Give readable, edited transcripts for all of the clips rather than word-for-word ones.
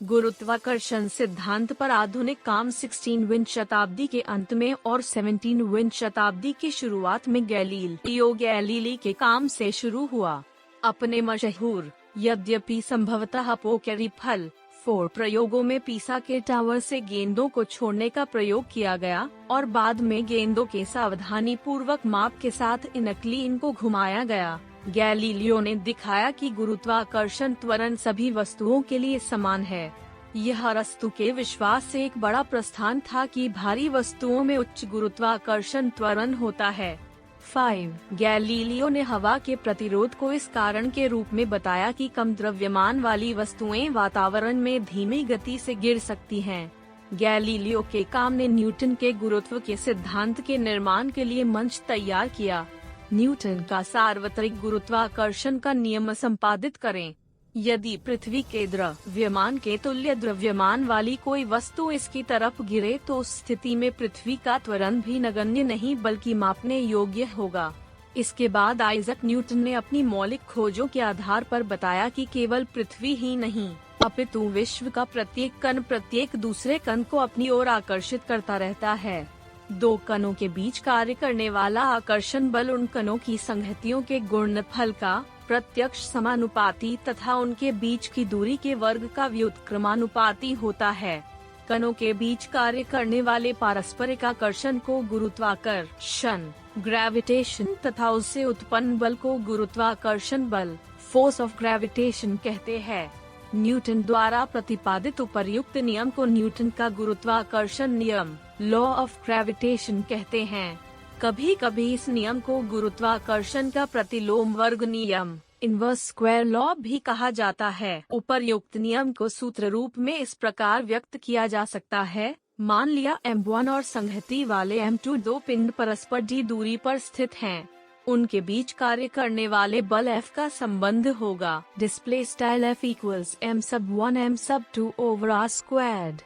गुरुत्वाकर्षण सिद्धांत पर आधुनिक काम 16वीं शताब्दी के अंत में और 17वीं शताब्दी की शुरुआत में गैलीलियो गैलीली के काम से शुरू हुआ। अपने मशहूर, यद्यपि संभवतः अपोकैरिफल 4 प्रयोगों में पीसा के टावर से गेंदों को छोड़ने का प्रयोग किया गया और बाद में गेंदों के सावधानी पूर्वक माप के साथ नकली इनको घुमाया गया, गैलीलियो ने दिखाया कि गुरुत्वाकर्षण त्वरण सभी वस्तुओं के लिए समान है। यह अरस्तू के विश्वास से एक बड़ा प्रस्थान था कि भारी वस्तुओं में उच्च गुरुत्वाकर्षण त्वरण होता है। 5. गैलीलियो ने हवा के प्रतिरोध को इस कारण के रूप में बताया कि कम द्रव्यमान वाली वस्तुएं वातावरण में धीमी गति से गिर सकती हैं। गैलीलियो के काम ने न्यूटन के गुरुत्व के सिद्धांत के निर्माण के लिए मंच तैयार किया। न्यूटन का सार्वत्रिक गुरुत्वाकर्षण का नियम संपादित करें। यदि पृथ्वी के द्रव्यमान के तुल्य द्रव्यमान वाली कोई वस्तु इसकी तरफ गिरे तो उस स्थिति में पृथ्वी का त्वरण भी नगण्य नहीं बल्कि मापने योग्य होगा। इसके बाद आइजक न्यूटन ने अपनी मौलिक खोजों के आधार पर बताया कि केवल पृथ्वी ही नहीं अपितु विश्व का प्रत्येक कण प्रत्येक दूसरे कण को अपनी ओर आकर्षित करता रहता है। 2 कणों के बीच कार्य करने वाला आकर्षण बल उन कणों की संहतियों के गुणनफल का प्रत्यक्ष समानुपाती तथा उनके बीच की दूरी के वर्ग का व्युत्क्रमानुपाती होता है। कणों के बीच कार्य करने वाले पारस्परिक आकर्षण को गुरुत्वाकर्षण ग्रेविटेशन तथा उससे उत्पन्न बल को गुरुत्वाकर्षण बल फोर्स ऑफ ग्रेविटेशन कहते हैं। न्यूटन द्वारा प्रतिपादित उपर्युक्त नियम को न्यूटन का गुरुत्वाकर्षण नियम लॉ ऑफ ग्रेविटेशन कहते हैं। कभी कभी इस नियम को गुरुत्वाकर्षण का प्रतिलोम वर्ग नियम इनवर्स स्क्वायर लॉ भी कहा जाता है। उपर्युक्त नियम को सूत्र रूप में इस प्रकार व्यक्त किया जा सकता है। मान लिया M1 और संहति वाले M2 दो पिंड परस्पर d दूरी पर स्थित हैं। उनके बीच कार्य करने वाले बल F का संबंध होगा display style F equals m1 m2 over r squared.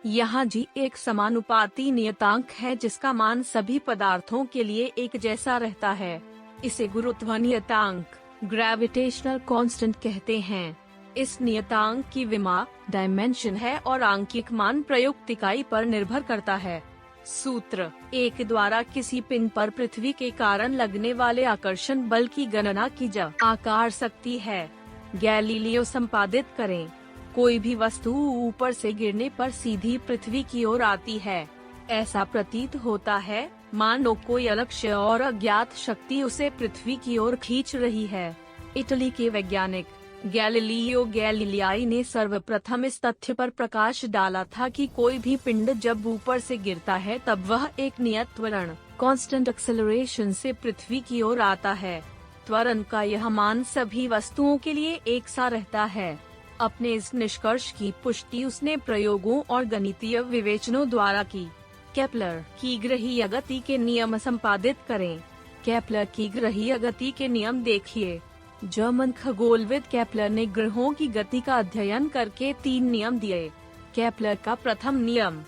यहाँ g एक समानुपाती नियतांक है जिसका मान सभी पदार्थों के लिए एक जैसा रहता है। इसे गुरुत्व नियतांक ग्रेविटेशनल कांस्टेंट कहते हैं। इस नियतांक की विमा डायमेंशन है और आंकिक मान प्रयुक्त इकाई पर निर्भर करता है। सूत्र 1 द्वारा किसी पिंड पर पृथ्वी के कारण लगने वाले आकर्षण बल की गणना की जा सकती है। गैलीलियो संपादित करें। कोई भी वस्तु ऊपर से गिरने पर सीधी पृथ्वी की ओर आती है। ऐसा प्रतीत होता है मानो कोई अलक्ष्य और अज्ञात शक्ति उसे पृथ्वी की ओर खींच रही है। इटली के वैज्ञानिक गैलीलियो गैलीलियाई ने सर्वप्रथम इस तथ्य पर प्रकाश डाला था कि कोई भी पिंड जब ऊपर से गिरता है तब वह एक नियत त्वरण कांस्टेंट एक्सेलरेशन से पृथ्वी की ओर आता है। त्वरण का यह मान सभी वस्तुओं के लिए एक सा रहता है। अपने इस निष्कर्ष की पुष्टि उसने प्रयोगों और गणितीय विवेचनों द्वारा की। केपलर की ग्रहीय गति के नियम संपादित करें। केपलर की ग्रहीय गति के नियम देखिए। जर्मन खगोलविद केपलर ने ग्रहों की गति का अध्ययन करके 3 नियम दिए। केपलर का प्रथम नियम,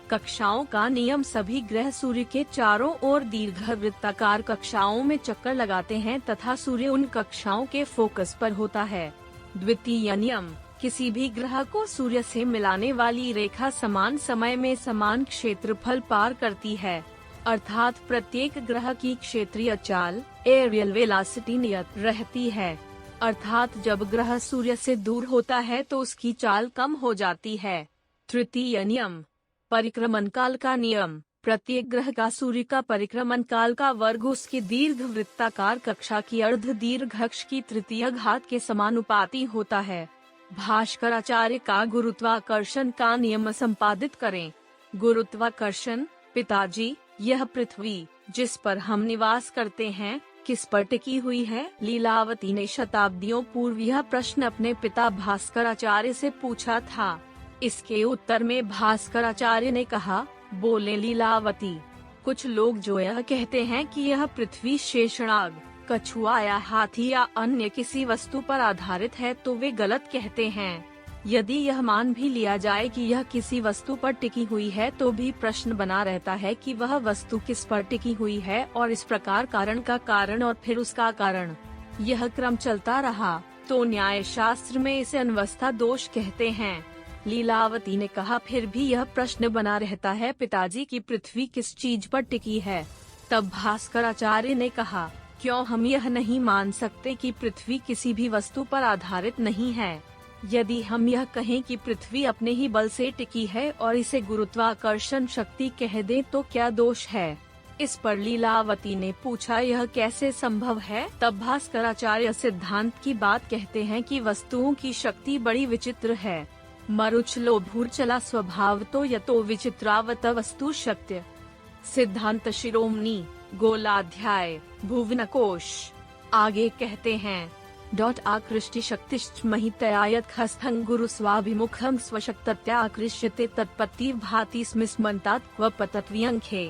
कक्षाओं का नियम। सभी ग्रह सूर्य के चारों ओर दीर्घवृत्ताकार कक्षाओं में चक्कर लगाते हैं तथा सूर्य उन कक्षाओं के फोकस पर होता है। द्वितीय नियम, किसी भी ग्रह को सूर्य से मिलाने वाली रेखा समान समय में समान क्षेत्रफल पार करती है, अर्थात प्रत्येक ग्रह की क्षेत्रीय चाल एरियल वेलोसिटी नियत रहती है। अर्थात जब ग्रह सूर्य से दूर होता है तो उसकी चाल कम हो जाती है। तृतीय नियम, परिक्रमण काल का नियम। प्रत्येक ग्रह का सूर्य का परिक्रमण काल का वर्ग उसकी दीर्घवृत्ताकार कक्षा की अर्ध दीर्घाक्ष की तृतीय घात के समानुपाती होता है। भास्कराचार्य का गुरुत्वाकर्षण का नियम संपादित करें। गुरुत्वाकर्षण, पिताजी, यह पृथ्वी जिस पर हम निवास करते हैं किस पर टिकी हुई है? लीलावती ने शताब्दियों पूर्व यह प्रश्न अपने पिता भास्कराचार्य से पूछा था। इसके उत्तर में भास्कराचार्य ने कहा, बोले लीलावती, कुछ लोग जो यह कहते हैं कि यह पृथ्वी शेषनाग, कछुआ या हाथी या अन्य किसी वस्तु पर आधारित है तो वे गलत कहते हैं। यदि यह मान भी लिया जाए कि यह किसी वस्तु पर टिकी हुई है तो भी प्रश्न बना रहता है कि वह वस्तु किस पर टिकी हुई है और इस प्रकार कारण का कारण और फिर उसका कारण यह क्रम चलता रहा तो न्याय शास्त्र में इसे अनवस्था दोष कहते हैं। लीलावती ने कहा, फिर भी यह प्रश्न बना रहता है पिताजी की पृथ्वी किस चीज पर टिकी है। तब भास्कराचार्य ने कहा, क्यों हम यह नहीं मान सकते कि पृथ्वी किसी भी वस्तु पर आधारित नहीं है। यदि हम यह कहें कि पृथ्वी अपने ही बल से टिकी है और इसे गुरुत्वाकर्षण शक्ति कह दें तो क्या दोष है। इस पर लीलावती ने पूछा, यह कैसे संभव है। तब भास्कराचार्य सिद्धांत की बात कहते हैं कि वस्तुओं की शक्ति बड़ी विचित्र है। मरुचलो भूर्चला स्वभाव तो यतो विचित्रावत वस्तु शक्ति। सिद्धांत शिरोमणि गोलाध्याय भुवनकोश। आगे कहते हैं, आकृष्टि शक्तिश्च महितयायत खस्थं गुरु स्वाभिमुखं स्वशक्तत्याकृष्यते तत्पत्ति भाति स्मिस्मन्तात् क्व पतत्व्यंखे।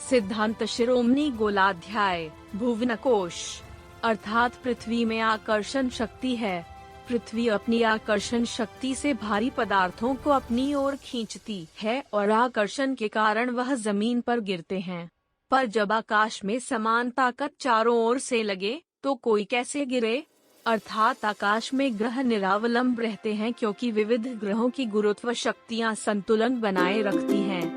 सिद्धांत शिरोमणि गोलाध्याय भुवनकोश। अर्थात पृथ्वी में आकर्षण शक्ति है। पृथ्वी अपनी आकर्षण शक्ति से भारी पदार्थों को अपनी ओर खींचती है और आकर्षण के कारण वह जमीन पर गिरते हैं। पर जब आकाश में समान ताकत चारों ओर से लगे तो कोई कैसे गिरे। अर्थात आकाश में ग्रह निरावलंब रहते हैं क्योंकि विविध ग्रहों की गुरुत्व शक्तियां संतुलन बनाए रखती हैं।